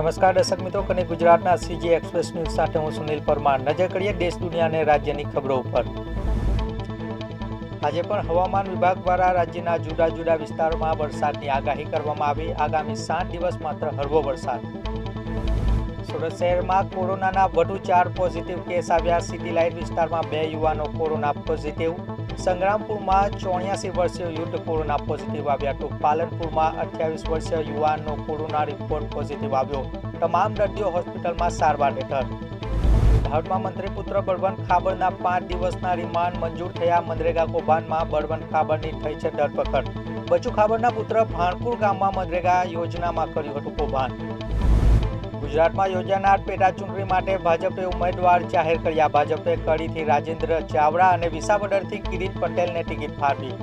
નમસ્કાર દર્શક મિત્રો, કને ગુજરાતના સીજી એક્સપ્રેસ ન્યૂઝ સાથે હું સુનિલ પરમાર. નજર કરીએ દેશ દુનિયા અને રાજ્યની ખબરો ઉપર. આજે પણ હવામાન વિભાગ દ્વારા રાજ્યના જુદા જુદા વિસ્તારોમાં વરસાદની આગાહી કરવામાં આવી. આગામી 7 દિવસ માત્ર હળવો વરસાદ. સુરત શહેરમાં કોરોનાના વધુ 4 પોઝિટિવ કેસ આવ્યા. સિટી લાઇટ વિસ્તારમાં 2 યુવાનો કોરોના પોઝિટિવ. સંગ્રામપુરમાં 84 વર્ષીય યુદ્ધ કોરોના પોઝિટિવ આવ્યા. તો પાલનપુરમાં 28 વર્ષીય યુવાનનો કોરોના રિપોર્ટ પોઝિટિવ આવ્યો. તમામ દર્દીઓ હોસ્પિટલમાં સારવાર હેઠળ. દાહોદમાં મંત્રી પુત્ર બળવંત ખાબડના 5 દિવસના રિમાન્ડ મંજૂર થયા. મનરેગા કૌભાંડમાં બળવંત ખાબડની થઈ છે ધરપકડ. બચુ ખાબડના પુત્ર ભાણપુર ગામમાં મનરેગા યોજનામાં કર્યું હતું કૌભાંડ. ગુજરાતમાં યોજાનાર પેટા ચૂંટણી માટે ભાજપે ઉમેદવાર જાહેર કર્યા. ભાજપે કડીથી રાજેન્દ્ર ચાવડા અને વિસાવદરથી કિરીટ પટેલને ટિકિટ ફાળવી.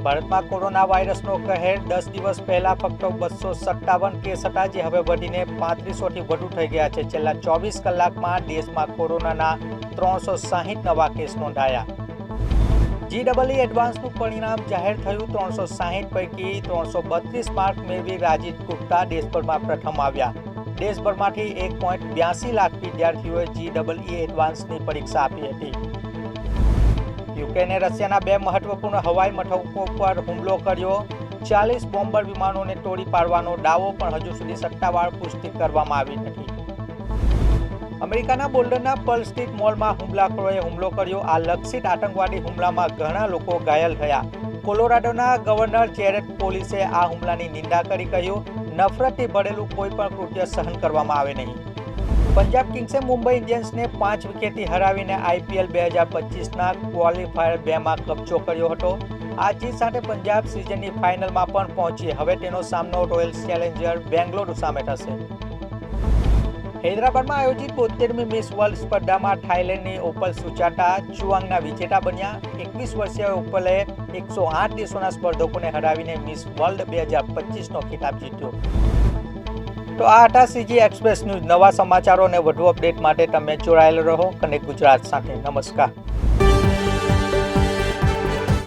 ભારતમાં કોરોના વાયરસનો કહેર. 10 દિવસ પહેલા ફક્ત 257 કેસ હતા, જે હવે વધીને 3500થી વધુ થઈ ગયા છે. છેલ્લા 24 કલાકમાં દેશમાં કોરોનાના 360 નવા કેસ નોંધાયા. GEE એડવાન્સનું પરિણામ જાહેર થયું. 360 પૈકી 332 માર્ક મેળવી રાજીવ ગુપ્તા દેશભરમાં પ્રથમ આવ્યા. દેશભરમાંથી 1.82 લાખ વિદ્યાર્થીઓએ GEE એડવાન્સની પરીક્ષા આપી હતી. યુક્રેને રશિયાના 2 મહત્વપૂર્ણ હવાઈ મથકો પર હુમલો કર્યો. 40 બોમ્બર વિમાનોને તોડી પાડવાનો દાવો, પણ હજુ સુધી સત્તાવાર પુષ્ટિ કરવામાં આવી નથી. અમેરિકાના બોલ્ડરના પર્લ સ્ટ્રીટ મોલમાં હુમલાખોરોએ હુમલો કર્યો. આ લક્ષિત આતંકવાદી હુમલામાં ઘણા લોકો ઘાયલ થયા. કોલોરાડોના ગવર્નર જેરેડ પોલિસે આ હુમલાની નિંદા કરી કહ્યું, નફરતથી ભરેલું કોઈ પણ કૃત્ય સહન કરવામાં આવે નહીં. પંજાબ કિંગ્સે મુંબઈ ઇન્ડિયન્સને 5 વિકેટથી હરાવીને IPL 2025ના ક્વોલિફાયર 2માં કબજો કર્યો હતો. આ જીત સાથે પંજાબ સિઝનની ફાઇનલમાં પણ પહોંચી. હવે તેનો સામનો રોયલ ચેલેન્જર બેંગ્લોર સામે થશે. હૈદરાબાદમાં આયોજિત 72મી મિસ વર્લ્ડ સ્પર્ધામાં થાઇલેન્ડની ઓપલ સુચાટા ચુઆંગના વિજેતા બન્યા. 21 વર્ષીય ઓપલે 108 દેશોના સ્પર્ધકોને હરાવીને મિસ વર્લ્ડ 2025નો ખિતાબ જીત્યો. તો આ હતા સીજી એક્સપ્રેસ ન્યૂઝ. નવા સમાચારો અને વધુ અપડેટ માટે તમે જોડાયેલા રહો કનેક્ટ ગુજરાત સાથે. નમસ્કાર.